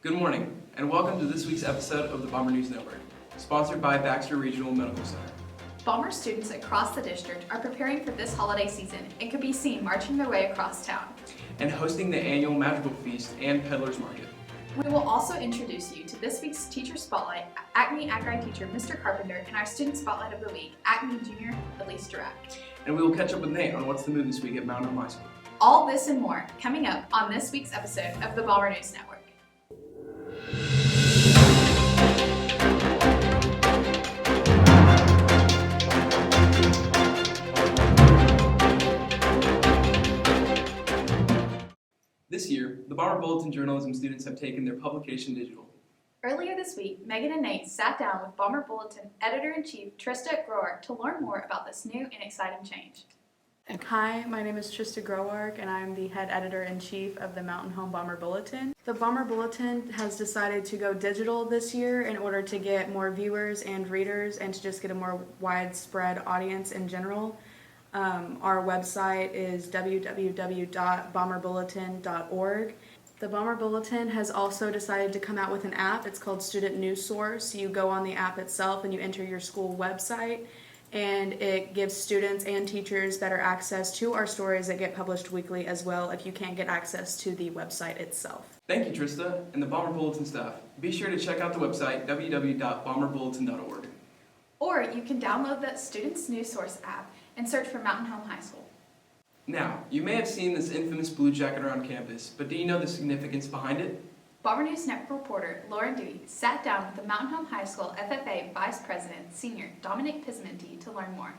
Good morning, and welcome to this week's episode of the Bomber News Network, sponsored by Baxter Regional Medical Center. Bomber students across the district are preparing for this holiday season and could be seen marching their way across town. And hosting the annual Magical Feast and Peddler's Market. We will also introduce you to this week's Teacher Spotlight, Acme Agri teacher Mr. Carpenter, and our Student Spotlight of the Week, Acme Junior Elise Durack. And we will catch up with Nate on what's the move this week at Mountain Home High School. All this and more coming up on this week's episode of the Bomber News Network. This year, the Bomber Bulletin journalism students have taken their publication digital. Earlier this week, Megan and Nate sat down with Bomber Bulletin Editor-in-Chief Trista Groark to learn more about this new and exciting change. Hi, my name is Trista Groark, and I'm the head editor-in-chief of the Mountain Home Bomber Bulletin. The Bomber Bulletin has decided to go digital this year in order to get more viewers and readers and to just get a more widespread audience in general. Our website is www.bomberbulletin.org. The Bomber Bulletin has also decided to come out with an app. It's called Student News Source. You go on the app itself and you enter your school website, and it gives students and teachers better access to our stories that get published weekly as well if you can't get access to the website itself. Thank you, Trista, and the Bomber Bulletin staff. Be sure to check out the website, www.bomberbulletin.org. Or you can download the Students News Source app and search for Mountain Home High School. Now, you may have seen this infamous blue jacket around campus, but do you know the significance behind it? Bomber News Network reporter Lauren Dewey sat down with the Mountain Home High School FFA Vice President, Senior Dominic Pizzimenti to learn more.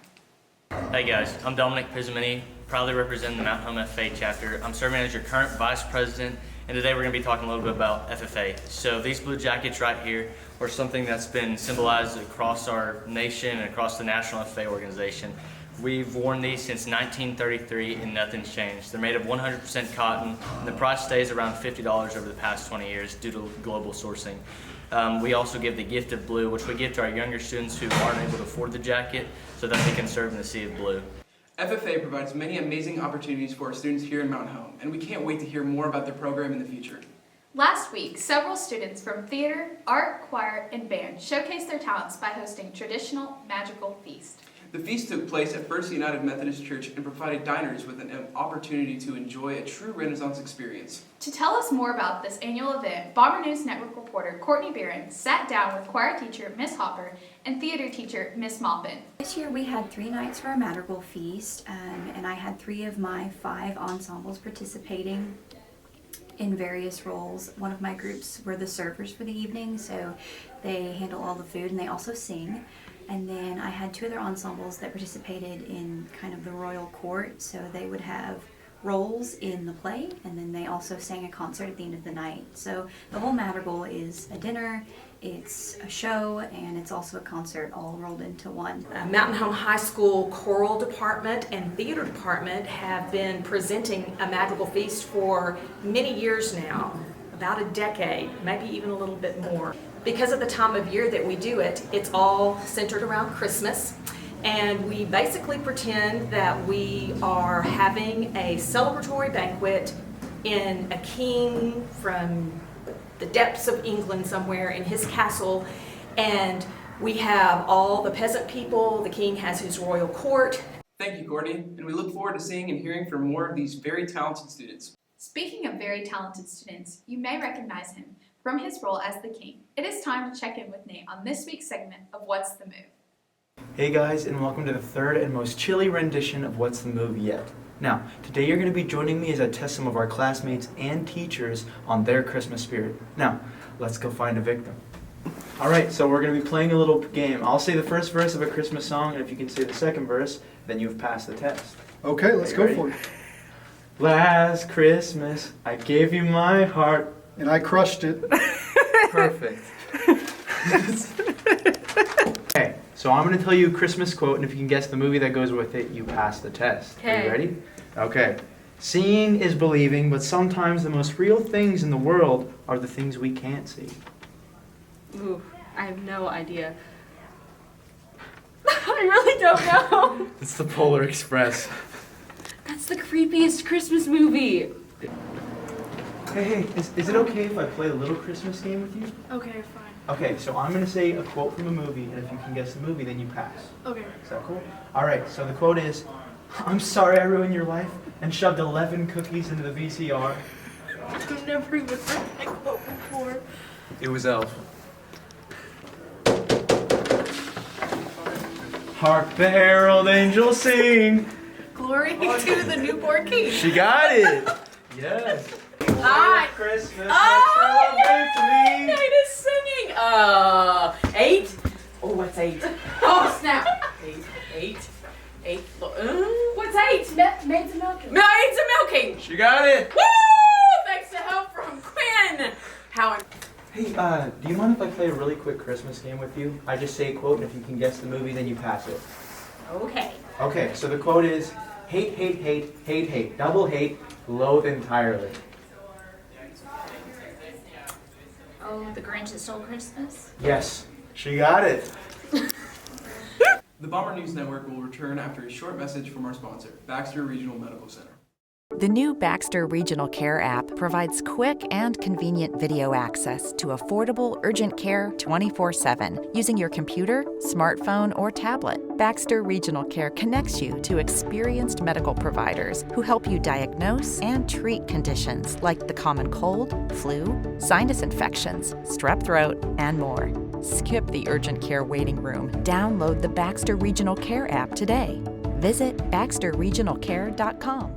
Hey guys, I'm Dominic Pizzimenti, proudly representing the Mountain Home FFA chapter. I'm serving as your current Vice President, and today we're going to be talking a little bit about FFA. So these blue jackets right here are something that's been symbolized across our nation and across the National FFA organization. We've worn these since 1933 and nothing's changed. They're made of 100% cotton, and the price stays around $50 over the past 20 years due to global sourcing. We also give the gift of blue, which we give to our younger students who aren't able to afford the jacket so that they can serve in the sea of blue. FFA provides many amazing opportunities for our students here in Mountain Home, and we can't wait to hear more about their program in the future. Last week, several students from theater, art, choir, and band showcased their talents by hosting traditional magical feast. The feast took place at First United Methodist Church and provided diners with an opportunity to enjoy a true Renaissance experience. To tell us more about this annual event, Bomber News Network reporter Courtney Barron sat down with choir teacher Miss Hopper and theater teacher Miss Maupin. This year we had 3 nights for a Madrigal Feast, and I had 3 of my 5 ensembles participating in various roles. One of my groups were the servers for the evening, so they handle all the food and they also sing. And then I had 2 other ensembles that participated in kind of the royal court, so they would have roles in the play, and then they also sang a concert at the end of the night. So the whole Madrigal is a dinner, it's a show, and it's also a concert all rolled into one. Mountain Home High School Choral Department and Theater Department have been presenting a Madrigal Feast for many years now, about a decade, maybe even a little bit more. Because of the time of year that we do it, it's all centered around Christmas, and we basically pretend that we are having a celebratory banquet in a king from the depths of England somewhere in his castle, and we have all the peasant people, the king has his royal court. Thank you, Courtney, and we look forward to seeing and hearing from more of these very talented students. Speaking of very talented students, you may recognize him from his role as the king. It is time to check in with Nate on this week's segment of What's the Move? Hey guys, and welcome to the third and most chilly rendition of What's the Move Yet. Now, today you're going to be joining me as I test some of our classmates and teachers on their Christmas spirit. Now, let's go find a victim. Alright, so we're going to be playing a little game. I'll say the first verse of a Christmas song, and if you can say the second verse, then you've passed the test. Okay, let's go ready? for it. Last Christmas, I gave you my heart. And I crushed it. Perfect. Okay, so I'm going to tell you a Christmas quote, and if you can guess the movie that goes with it, you pass the test. Are you ready? Okay. Seeing is believing, but sometimes the most real things in the world are the things we can't see. Ooh, I have no idea. I really don't know. It's the Polar Express. That's the creepiest Christmas movie. Hey, is it okay if I play a little Christmas game with you? Okay, fine. Okay, so I'm gonna say a quote from a movie, and if you can guess the movie, then you pass. Okay. Is that cool? All right, so the quote is, "I'm sorry I ruined your life and shoved 11 cookies into the VCR." I've never even heard that quote before. It was Elf. Hark the herald angels sing. Glory to the newborn king. She got it. Yes. Hi. Christmas Oh, extra yay! love Nate is singing. 8. Oh, what's 8? Oh, snap. 8. What's 8? Maids and milking. Maids a milking. She got it. Woo! Thanks to help from Quinn. How? Hey, do you mind if I play a really quick Christmas game with you? I just say a quote, and if you can guess the movie, then you pass it. Okay. Okay, so the quote is, hate, hate, hate, hate, hate, double hate, loathe entirely. Oh, The Grinch That Stole Christmas? Yes, she got it. The Bomber News Network will return after a short message from our sponsor, Baxter Regional Medical Center. The new Baxter Regional Care app provides quick and convenient video access to affordable urgent care 24/7 using your computer, smartphone, or tablet. Baxter Regional Care connects you to experienced medical providers who help you diagnose and treat conditions like the common cold, flu, sinus infections, strep throat, and more. Skip the urgent care waiting room. Download the Baxter Regional Care app today. Visit baxterregionalcare.com.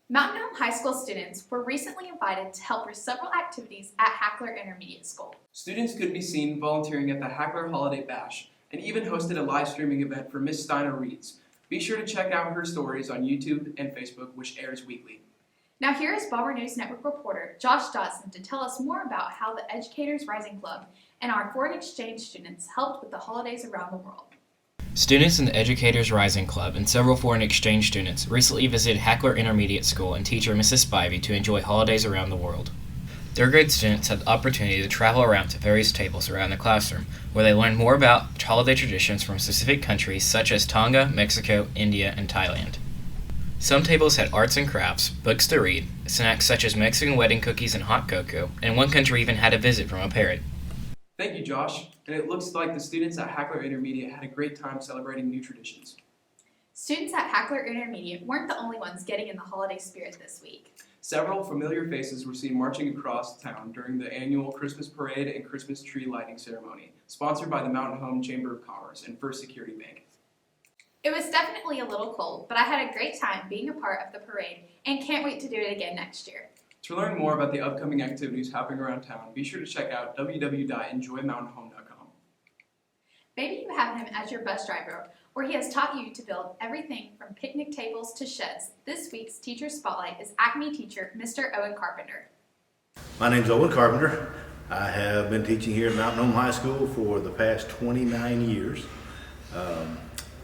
Mountain Home High School students were recently invited to help with several activities at Hackler Intermediate School. Students could be seen volunteering at the Hackler Holiday Bash and even hosted a live streaming event for Miss Steiner Reads. Be sure to check out her stories on YouTube and Facebook, which airs weekly. Now here is Bomber News Network reporter Josh Dodson to tell us more about how the Educators Rising Club and our foreign exchange students helped with the holidays around the world. Students in the Educators Rising Club and several foreign exchange students recently visited Hackler Intermediate School and teacher Mrs. Spivey to enjoy holidays around the world. Third grade students had the opportunity to travel around to various tables around the classroom, where they learned more about holiday traditions from specific countries such as Tonga, Mexico, India, and Thailand. Some tables had arts and crafts, books to read, snacks such as Mexican wedding cookies and hot cocoa, and one country even had a visit from a parrot. Thank you, Josh. And it looks like the students at Hackler Intermediate had a great time celebrating new traditions. Students at Hackler Intermediate weren't the only ones getting in the holiday spirit this week. Several familiar faces were seen marching across town during the annual Christmas parade and Christmas tree lighting ceremony, sponsored by the Mountain Home Chamber of Commerce and First Security Bank. It was definitely a little cold, but I had a great time being a part of the parade and can't wait to do it again next year. To learn more about the upcoming activities happening around town, be sure to check out www.enjoymountainhome.com. Maybe you have him as your bus driver, or he has taught you to build everything from picnic tables to sheds. This week's Teacher Spotlight is Acme teacher Mr. Owen Carpenter. My name's Owen Carpenter. I have been teaching here at Mountain Home High School for the past 29 years.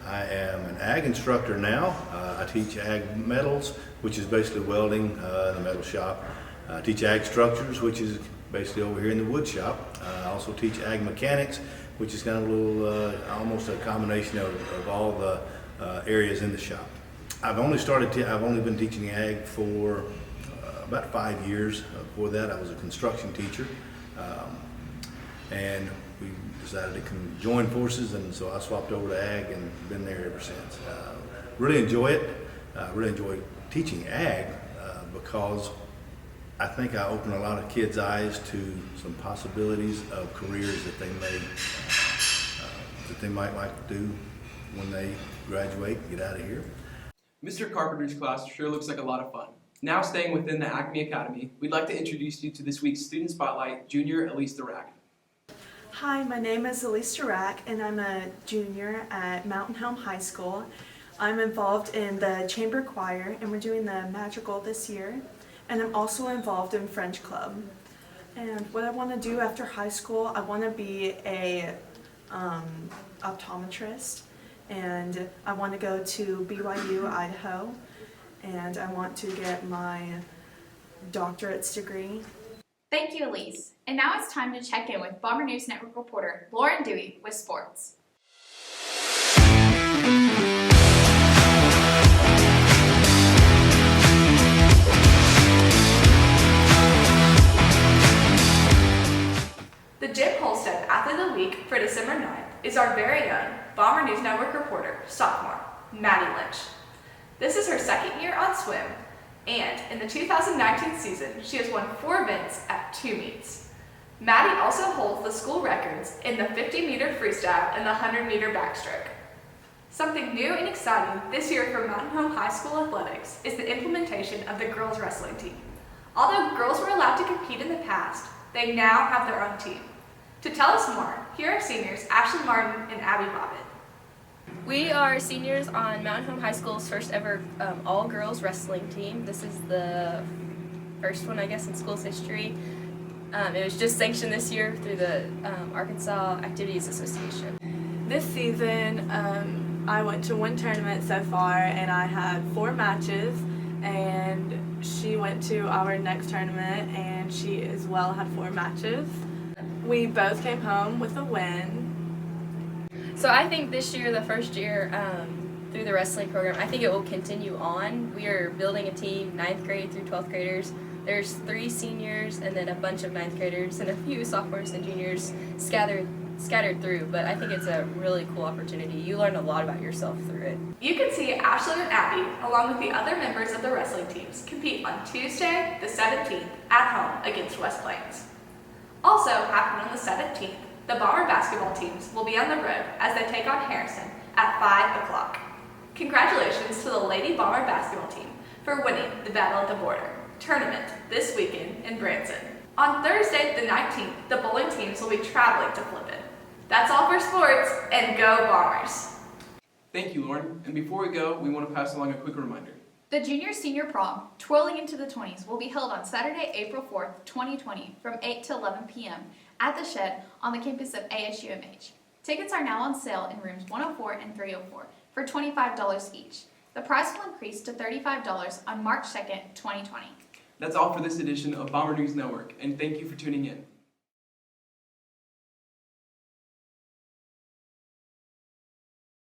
I am an ag instructor now. I teach ag metals, which is basically welding in the metal shop. I teach ag structures, which is basically over here in the wood shop. I also teach ag mechanics, which is kind of a little, almost a combination of all the areas in the shop. I've only been teaching ag for about 5 years. Before that, I was a construction teacher, and we decided to join forces, and so I swapped over to ag and been there ever since. Really enjoy it. Really enjoy teaching ag because I think I open a lot of kids' eyes to some possibilities of careers that they might like to do when they graduate and get out of here. Mr. Carpenter's class sure looks like a lot of fun. Now staying within the Acme Academy, we'd like to introduce you to this week's Student Spotlight, Junior Elise Durack. Hi, my name is Elise Durack, and I'm a junior at Mountain Home High School. I'm involved in the chamber choir, and we're doing the madrigal this year. And I'm also involved in French club. And what I want to do after high school, I want to be a optometrist, and I want to go to BYU, Idaho, and I want to get my doctorate's degree. Thank you, Elise. And now it's time to check in with Bomber News Network reporter Lauren Dewey with sports. The Jim Holstead Athlete of the Week for December 9th is our very own Bomber News Network reporter, sophomore, Maddie Lynch. This is her second year on swim, and in the 2019 season, she has won 4 events at 2 meets. Maddie also holds the school records in the 50-meter freestyle and the 100-meter backstroke. Something new and exciting this year for Mountain Home High School athletics is the implementation of the girls wrestling team. Although girls were allowed to compete in the past, they now have their own team. To tell us more, here are seniors Ashley Martin and Abby Bobbitt. We are seniors on Mountain Home High School's first ever all-girls wrestling team. This is the first one, I guess, in school's history. It was just sanctioned this year through the Arkansas Activities Association. This season, I went to 1 tournament so far, and I had 4 matches, and she went to our next tournament, and she as well had 4 matches. We both came home with a win. So I think this year, the first year through the wrestling program, I think it will continue on. We are building a team, 9th grade through 12th graders. There's 3 seniors and then a bunch of 9th graders and a few sophomores and juniors scattered through, but I think it's a really cool opportunity. You learn a lot about yourself through it. You can see Ashlyn and Abby, along with the other members of the wrestling teams, compete on Tuesday, the 17th, at home against West Plains. Also happening on the 17th, the Bomber basketball teams will be on the road as they take on Harrison at 5 o'clock. Congratulations to the Lady Bomber basketball team for winning the Battle at the Border tournament this weekend in Branson. On Thursday, the 19th, the bowling teams will be traveling to Flippin. That's all for sports, and go Bombers! Thank you, Lauren. And before we go, we want to pass along a quick reminder. The Junior-Senior Prom, Twirling into the 20s, will be held on Saturday, April 4th, 2020 from 8 to 11 p.m. at the Shed on the campus of ASUMH. Tickets are now on sale in rooms 104 and 304 for $25 each. The price will increase to $35 on March 2nd, 2020. That's all for this edition of Bomber News Network, and thank you for tuning in.